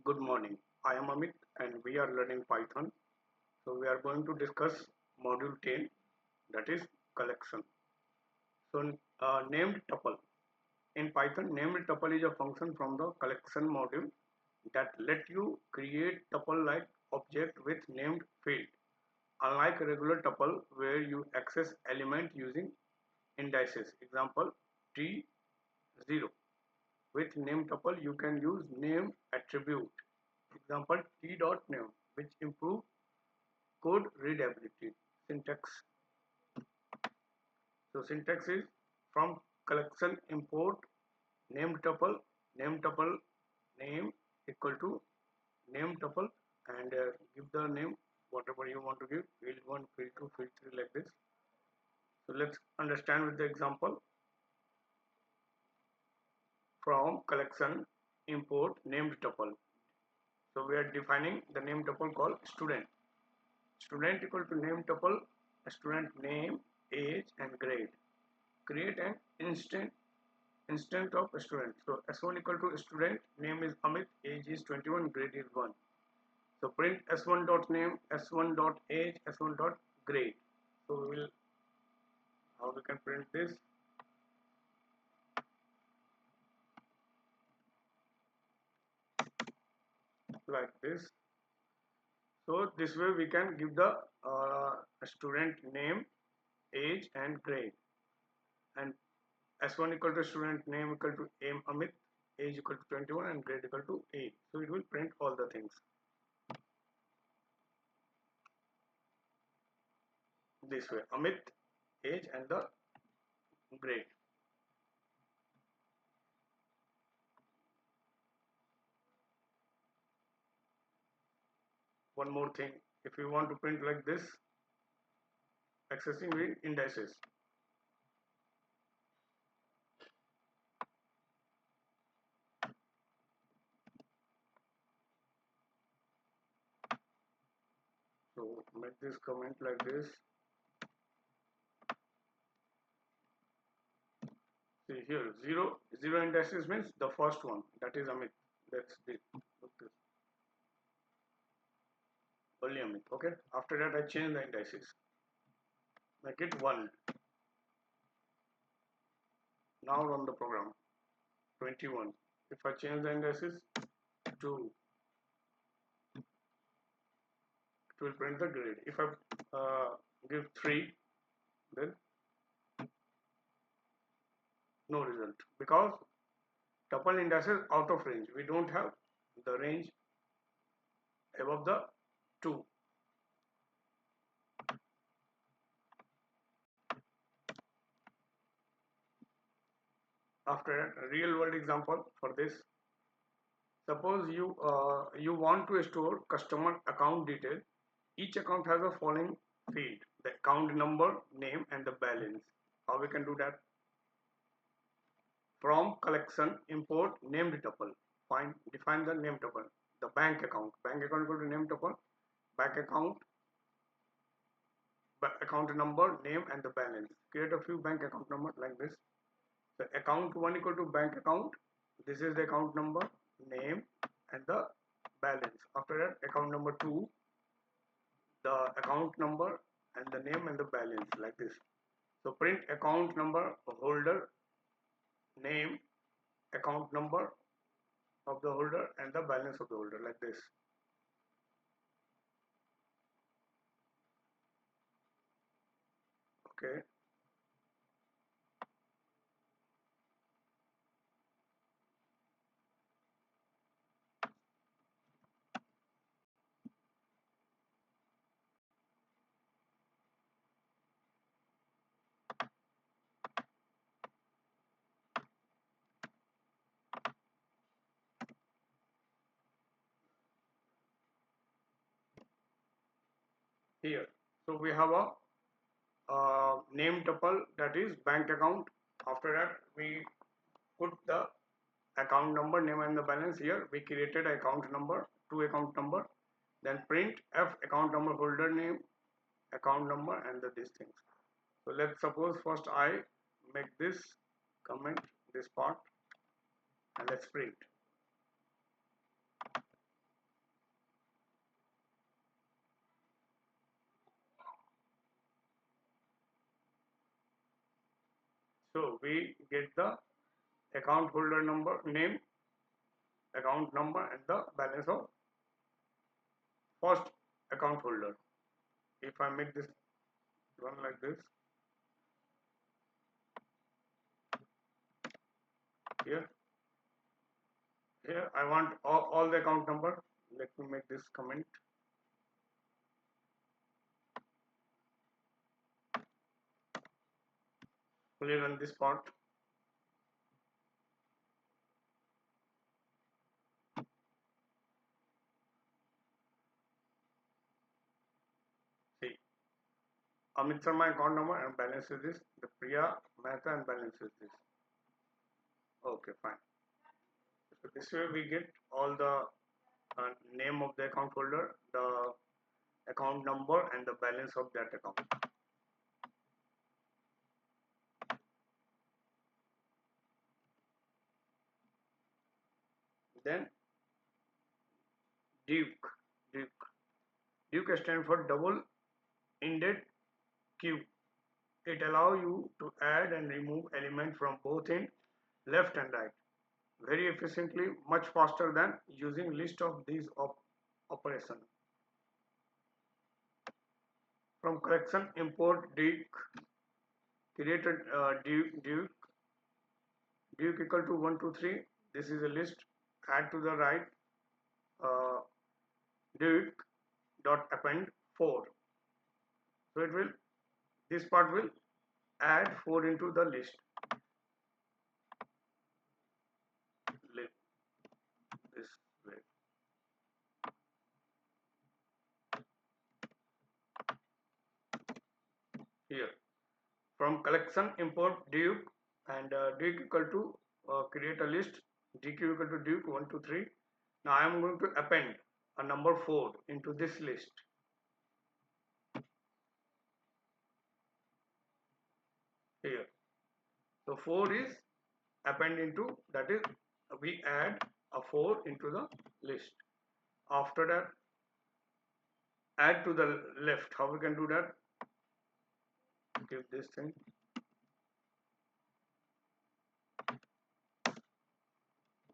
Good morning. I am Amit and we are learning Python. So we are going to discuss module 10, that is collection. So named tuple. In Python, named tuple is a function from the collection module that let you create tuple-like object with named field. Unlike regular tuple where you access element using indices, example T0. With name tuple, you can use name attribute, example t.name, which improve code readability. Syntax. So syntax is from collection import name tuple name equal to name tuple and give the name whatever you want to give, field 1, field 2, field 3, like this. So let's understand with the example. From collection import named tuple. So we are defining the name tuple called student. Student equal to name tuple, student name, age and grade. Create an instant of student. So S1 equal to student, name is Amit, age is 21, grade is 1. So print S1 dot name, S1 dot age, S1 dot grade. So we will, how we can print this? Like this. So this way we can give the student name, age and grade. And S1 equal to student name equal to Amit, age equal to 21 and grade equal to 8. So it will print all the things. This way, Amit, age and the grade. One more thing, if you want to print like this, accessing with indices. So make this comment like this. See here, zero indices means the first one, that is Amit. That's this. Only Amit. Okay. After that, I change the indices. Make it 1. Now run the program. 21. If I change the indices, 2. It will print the grade. If I give 3, then no result, because tuple indices out of range. We don't have the range above the 2. After a real world example for this, suppose you want to store customer account detail. Each account has a following field: the account number, name and the balance. How we can do that? From collection import named tuple. Define the name tuple. The bank account equal to name tuple, bank account number, name and the balance. Create a few bank account numbers like this. So account 1 equal to bank account. This is the account number, name and the balance. After that, account number 2, the account number and the name and the balance, like this. So print account number, holder, name, account number of the holder and the balance of the holder, like this. Okay. Here, so we have a name tuple, that is bank account. After that, we put the account number, name and the balance. Here we created account number, 2 account number, then print f account number, holder name, account number and these things. So let's suppose first I make this comment, this part, and let's print. So we get the account holder number, name, account number, and the balance of first account holder. If I make this run like this, here I want all the account number. Let me make this comment. Only run this part. See, Amit Sharma account number and balance is this. The Priya Mehta and balance is this. Okay, fine. So this way we get all the name of the account holder, the account number, and the balance of that account. Then Duke stands for double ended queue. It allows you to add and remove elements from both in left and right very efficiently, much faster than using list of these operations. From collection, import Duke, create a Duke equal to 1 2 3. This is a list. Add to the right uh, Duke dot append 4. So it will, this part will add 4 into the list. This way. Here from collection, import Duke and Duke equal to create a list, DQ equal to Duke 1 2 3. Now I am going to append a number 4 into this list. Here, so 4 is append into, that is we add a 4 into the list. After that, add to the left. How we can do that? Give this thing,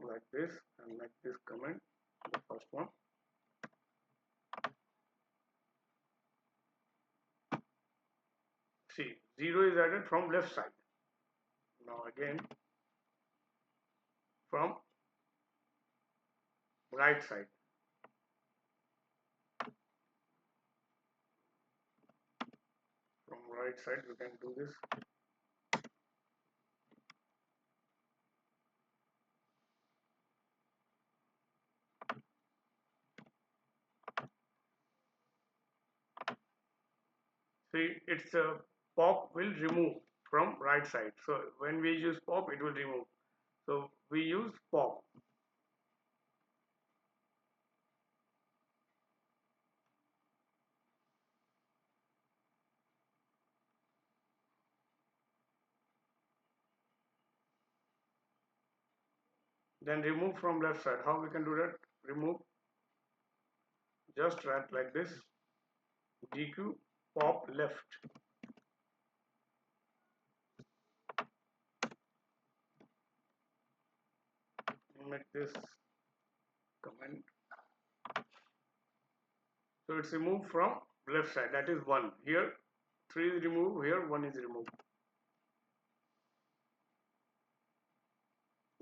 like this, and make this comment, the first one. See, 0 is added from left side. Now again from right side. From right side we can do this. See, it's a pop will remove from right side. So when we use pop, it will remove. So we use pop. Then remove from left side. How we can do that? Remove. Just write like this. DQ pop left. Make this comment. So it's removed from left side. That is 1. Here 3 is removed. Here 1 is removed.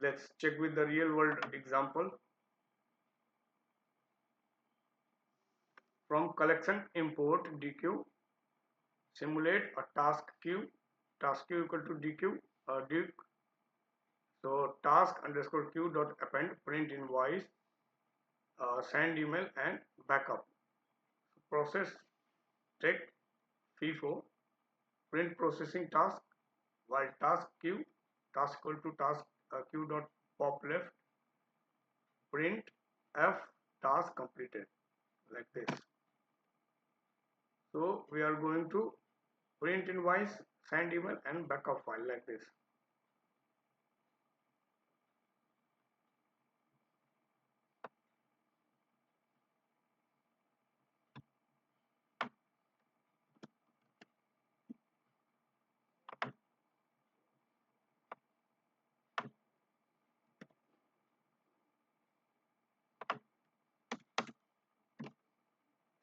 Let's check with the real world example. From collection, import DQ, simulate a task queue equal to DQ Duke. So task underscore queue dot append print invoice, send email and backup. Process take FIFO, print processing task, while task equal to task queue dot pop left, print F task completed, like this. So we are going to print invoice, send email and backup file like this.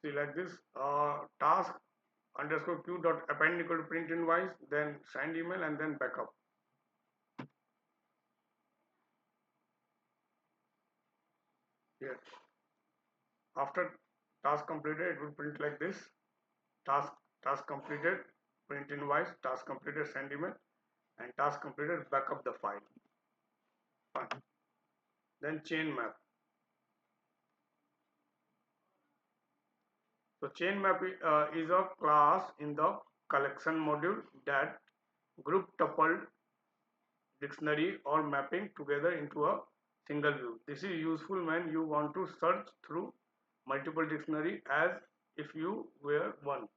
see like this. Task underscore q dot append equal to print invoice, then send email, and then backup. Here, after task completed, it will print like this. Task completed, print invoice, task completed, send email, and task completed, backup the file. Fine. Then chain map. So chain map is a class in the collection module that group tuple dictionary or mapping together into a single view. This is useful when you want to search through multiple dictionary as if you were one.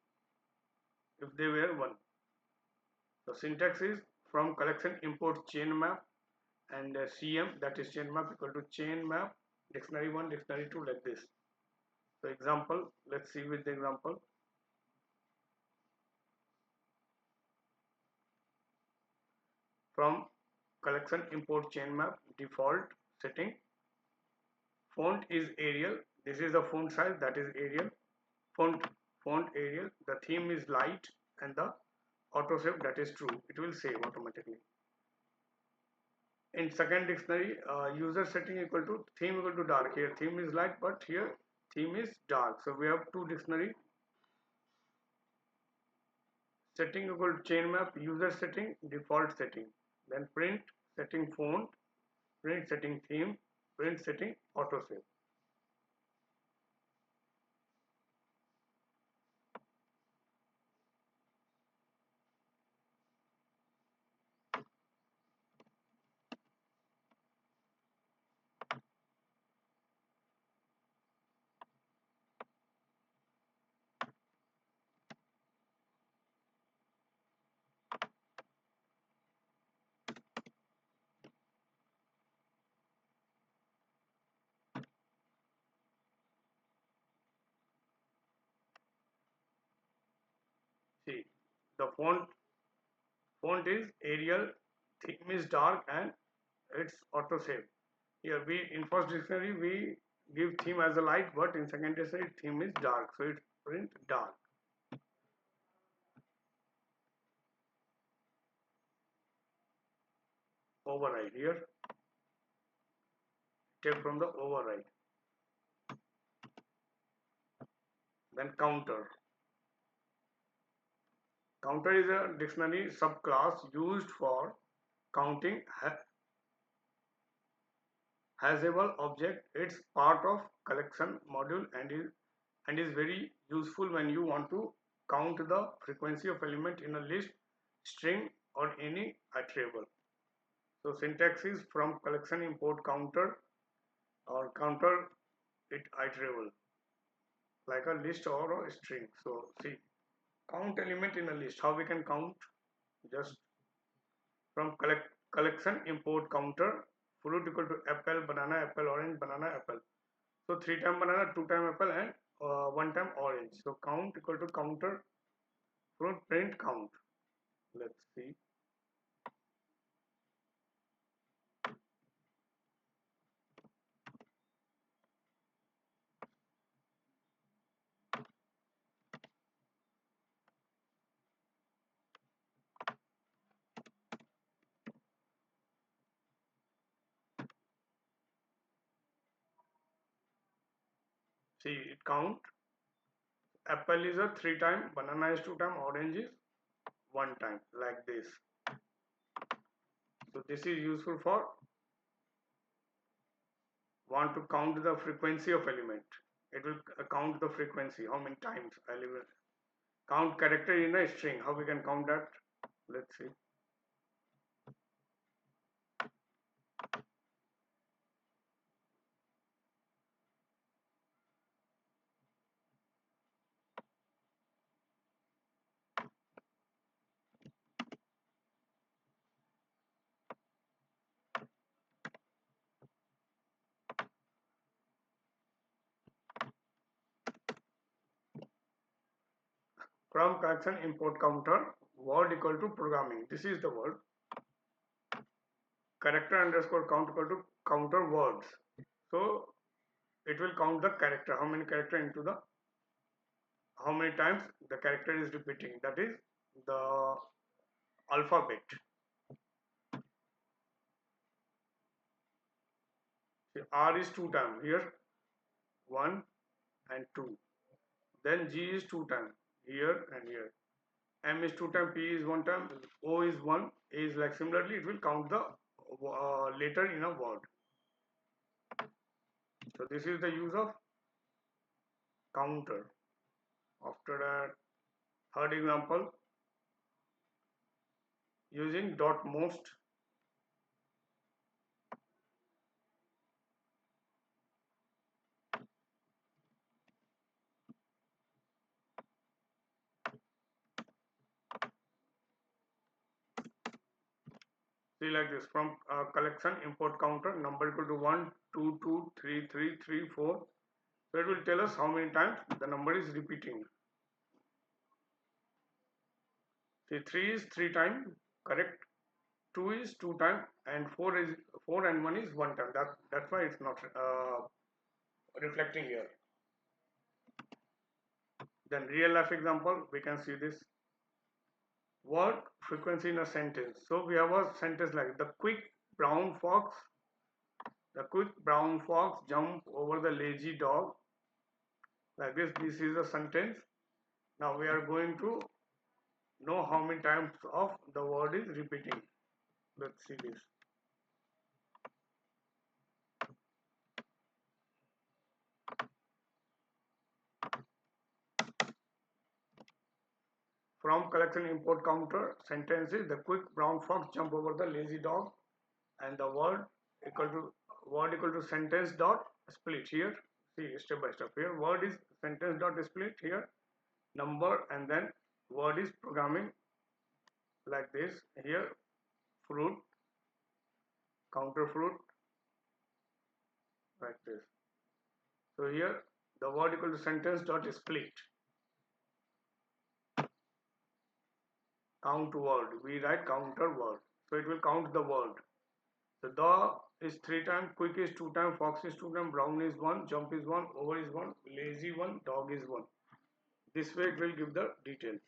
If they were one. The syntax is from collection import chain map, and CM, that is chain map, equal to chain map dictionary 1 dictionary 2, like this. So example, let's see with the example. From collection import chain map, default setting, font is Arial. This is the font size, that is Arial. Font Arial. The theme is light, and the autosave, that is true. It will save automatically. In second dictionary, user setting equal to theme equal to dark. Here theme is light, but here theme is dark. So we have two dictionary. Setting equal to chain map, user setting, default setting. Then print setting font, print setting theme, print setting autosave. See, the font is Arial, theme is dark, and it's autosave. Here we in first dictionary we give theme as a light, but in second dictionary theme is dark, so it's print dark. Override here. Take from the override. Then counter. Counter is a dictionary subclass used for counting haseable object. It's part of collection module and is very useful when you want to count the frequency of element in a list, string, or any iterable. So syntax is from collection import counter, or counter it iterable like a list or a string. So see, count element in a list. How we can count? Just from collection import counter, fruit equal to apple, banana, apple, orange, banana, apple. So 3 time banana, 2 time apple, and 1 time orange. So count equal to counter fruit print count. Let's see. See, it count. Apple is a 3 time, banana is 2 time, orange is 1 time, like this. So this is useful for want to count the frequency of element. It will count the frequency, how many times I will count character in a string. How we can count that? Let's see. From collection import counter, word equal to programming. This is the word. Character underscore count equal to counter words. So it will count the character, how many character into the how many times the character is repeating, that is the alphabet. See, R is 2 times here, 1 and 2. Then G is 2 times here and here. M is 2 times, P is 1 time, O is 1, A is like similarly it will count the letter in a word. So this is the use of counter. After that, third example, using dot most. See like this, from collection import counter number equal to 1, 2, 2, 3, 3, 3, 4. So it will tell us how many times the number is repeating. See, 3 is 3 times, correct. 2 is 2 times, and 4 is 4 and 1 is 1 time. That's why it's not reflecting here. Then real life example, we can see this word frequency in a sentence. So we have a sentence like the quick brown fox jumped over the lazy dog. Like this is a sentence. Now we are going to know how many times of the word is repeating. Let's see this. From collection import counter sentences, the quick brown fox jumped over the lazy dog, and the word equal to sentence dot split here. See step by step here. Word is sentence dot split here. Number and then word is programming like this here. Fruit, counter fruit like this. So here the word equal to sentence dot split. Count word, we write counter word, so it will count the word. So the is 3 times, quick is 2 times, fox is 2 times, brown is 1, jump is 1, over is 1, lazy 1, dog is 1. This way it will give the details.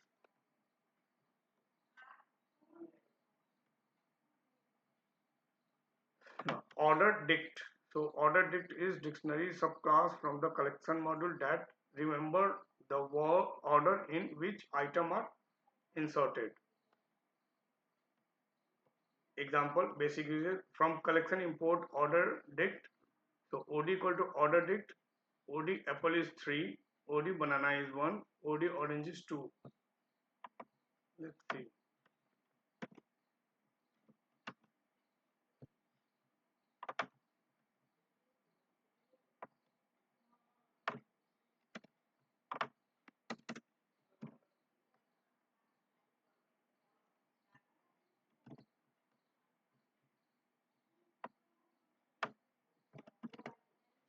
Now, order dict. So order dict is dictionary subclass from the collection module that remember the word order in which item are inserted. Example, basic uses from collection import order dict. So OD equal to order dict. OD apple is 3, OD banana is 1, OD orange is 2. Let's see.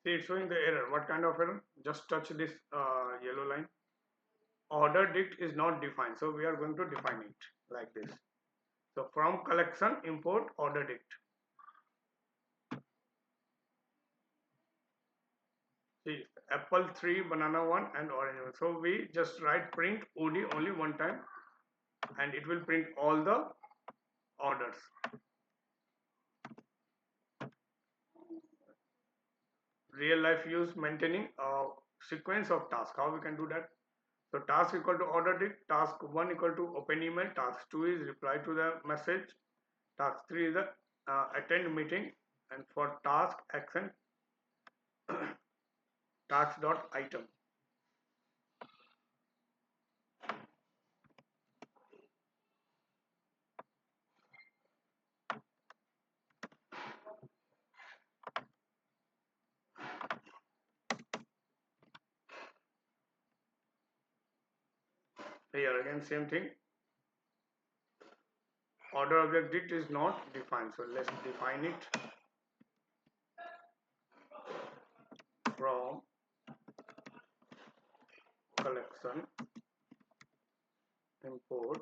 See, it's showing the error. What kind of error? Just touch this yellow line. Order dict is not defined, so we are going to define it like this. So from collection import order dict. See, apple 3, banana 1 and orange 1. So we just write print OD only one time and it will print all the orders. Real life use maintaining a sequence of tasks. How we can do that? So task equal to order dict, task 1 equal to open email, task 2 is reply to the message, task 3 is the attend meeting, and for task action task dot item. Here again same thing. Order object dict is not defined, so let's define it. From collection import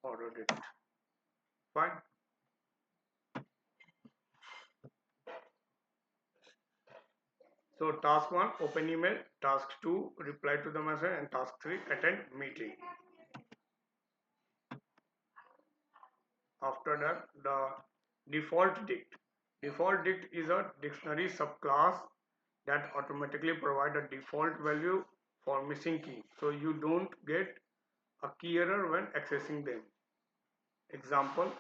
order dict. Fine. So So task 1 open email, task 2 reply to the message, and task 3 attend meeting. After that, the default dict. Default dict is a dictionary subclass that automatically provide a default value for missing key, so you don't get a key error when accessing them. Example: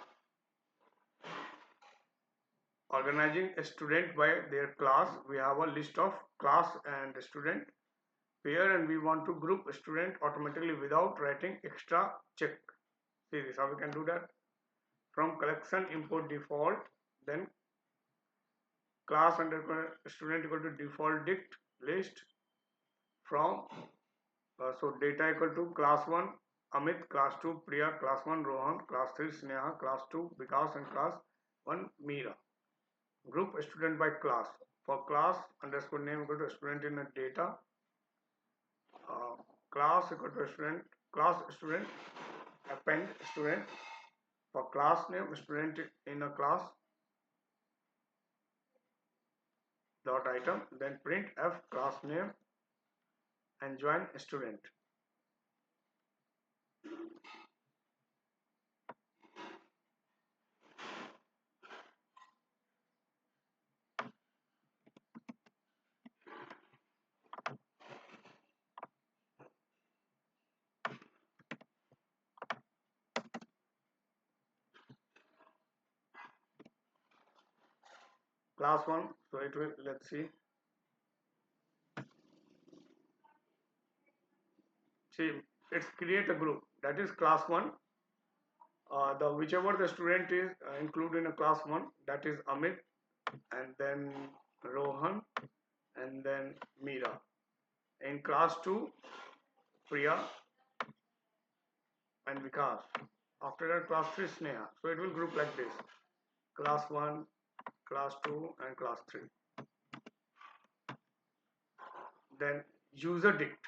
organizing a student by their class. We have a list of class and student pair, and we want to group a student automatically without writing extra check. See this, how we can do that. From collection import default, then class underscore student equal to default dict list from so data equal to class 1 Amit, class 2 Priya, class 1 Rohan, class 3 Sneha, class 2 Vikas, and class 1 Meera. Group student by class. For class underscore name equal to student in a data, class equal to student, class student, append student. For class name student in a class dot item, then print f class name and join student. Class 1, so it will, let's see it's create a group, that is class 1. The whichever the student is included in a class 1, that is Amit, and then Rohan, and then Meera. In class 2, Priya and Vikas. After that, class 3 Sneha. So it will group like this: class 1, class 2, and class 3. Then user dict.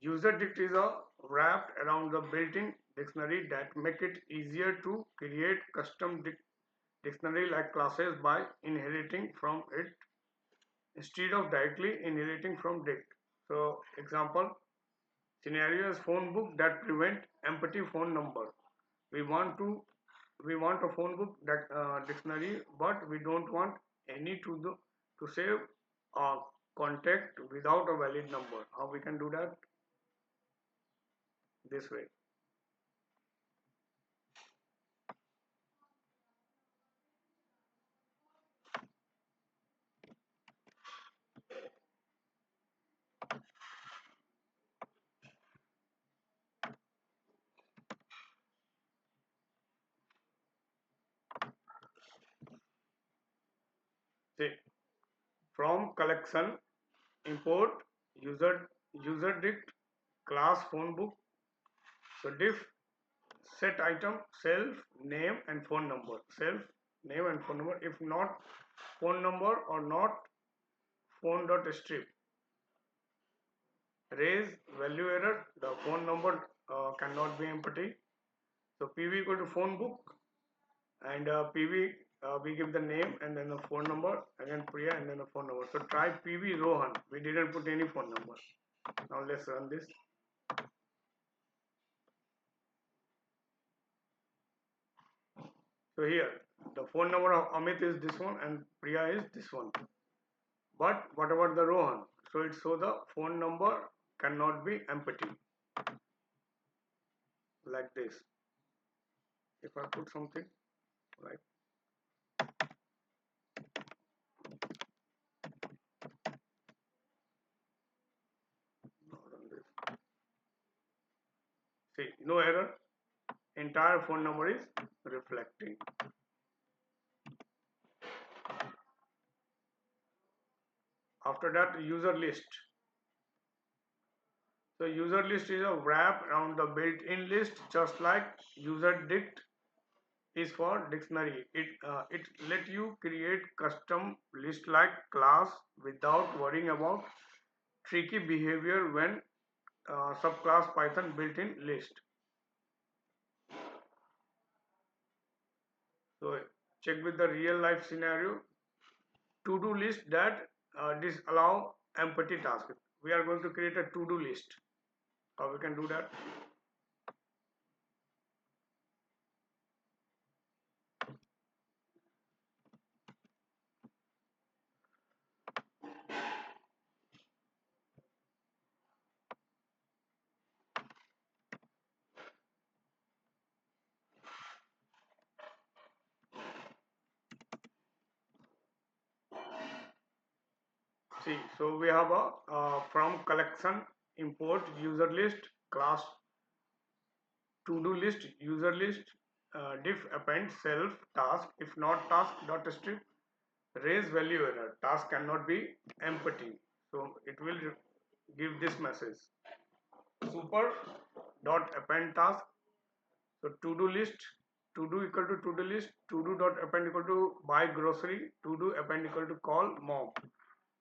User dict is a wrapped around the built-in dictionary that make it easier to create custom dictionary like classes by inheriting from it instead of directly inheriting from dict. So example scenario is phone book that prevent empty phone number. We want a phone book that dictionary, but we don't want any to save a contact without a valid number. How we can do that? This way. See, from collection import user dict class phone book. So diff set item self name and phone number, self name and phone number. If not phone number or not phone dot strip, raise value error, the phone number cannot be empty. So pv equal to phone book, and pv we give the name and then the phone number, again Priya, and then the phone number. So try pv Rohan, we didn't put any phone number. Now let's run this. So here the phone number of Amit is this one and Priya is this one. But what about the Rohan? So it so the phone number cannot be empty like this. If I put something like see, no error, entire phone number is reflecting. After that, user list. So user list is a wrap around the built-in list, just like user dict is for dictionary. It let you create custom list like class without worrying about tricky behavior when subclass Python built-in list. So check with the real life scenario. To-do list that disallow empty tasks. We are going to create a to-do list. How we can do that? See, so we have a from collection import user list class to-do list user list diff append self task if not task dot strip raise value error task cannot be empty, so it will give this message super dot append task. So to-do list to do equal to to-do list to do dot append equal to buy grocery to do append equal to call mom.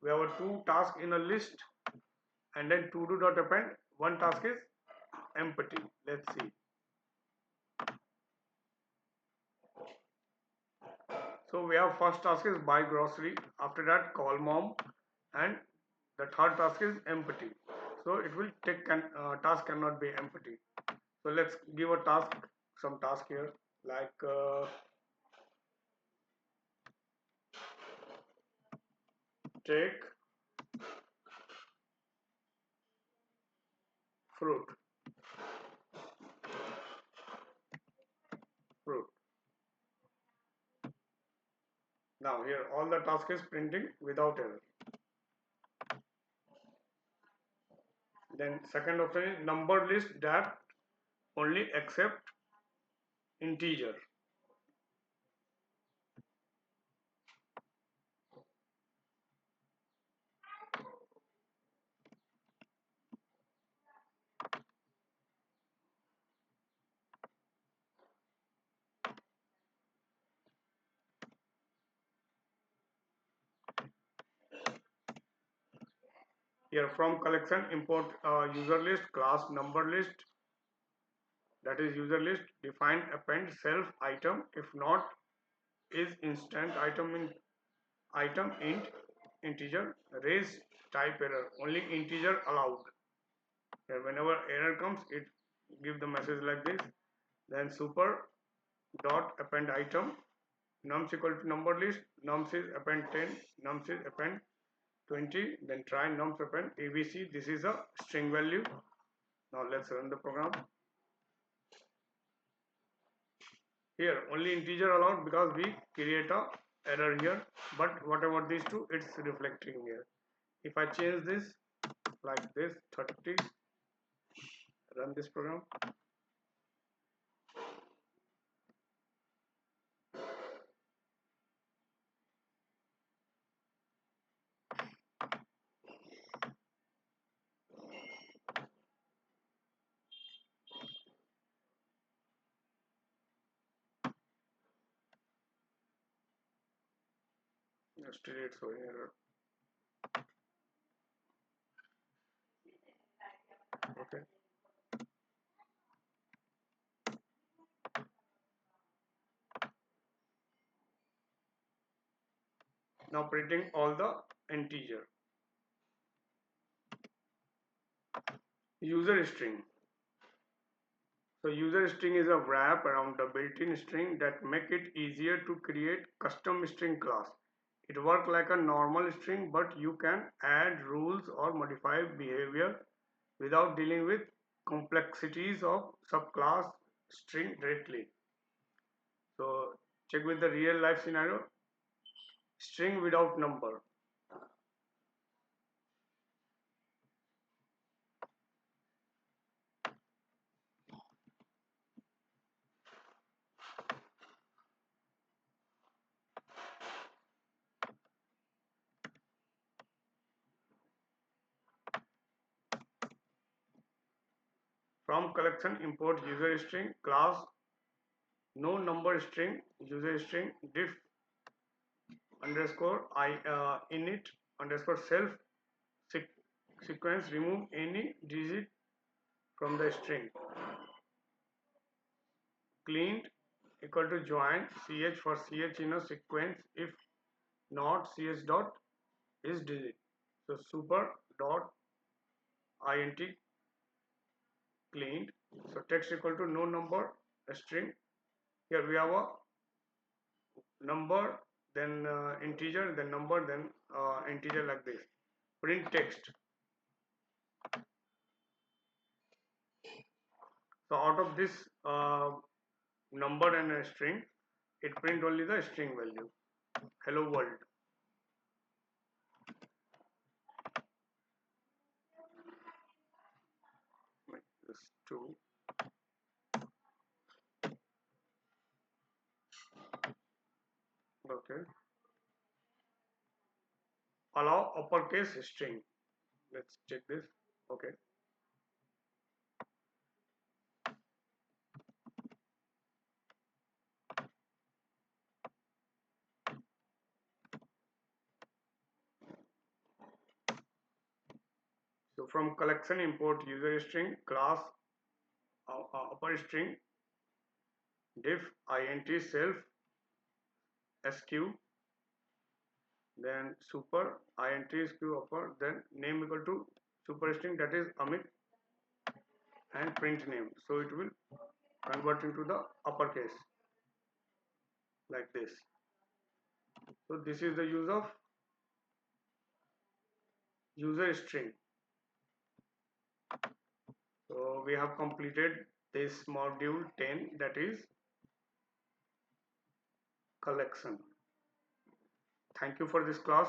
We have a two tasks in a list, and then to do dot append one task is empty. Let's see. So we have first task is buy grocery, after that call mom, and the third task is empty. So it will take task cannot be empty. So let's give a task, some task here like take fruit. Now here all the task is printing without error. Then second option is number list that only accept integer. Here from collection import user list class number list, that is user list define append self item if not is instant item in item int integer raise type error only integer allowed. Here whenever error comes it give the message like this. Then super dot append item nums equal to number list nums is append 10 nums is append 20, then try nums append abc. This is a string value. Now let's run the program. Here only integer allowed because we create a error here, but whatever these two it's reflecting here. If I change this like this 30, run this program. Still it's showing error. Okay. Now printing all the integer. User string. So user string is a wrap around the built-in string that make it easier to create custom string class. It works like a normal string, but you can add rules or modify behavior without dealing with complexities of subclass string directly. So check with the real life scenario. String without number. From collection import user string class no number string user string diff underscore I init underscore self sequence remove any digit from the string. Cleaned equal to join ch for ch in a sequence if not ch dot is digit. So super dot int cleaned. So text equal to no number, a string. Here we have a number, then integer, then number, then integer, like this. Print text. So out of this number and a string, it print only the string value. Hello world. Like this two. Okay. Allow uppercase string. Let's check this. Okay. So from collection import user string, class upper string, diff int self sq, then super int sq upper, then name equal to super string, that is Amit, and print name. So it will convert into the uppercase like this. So this is the use of user string. So we have completed this module 10, that is collection. Thank you for this class.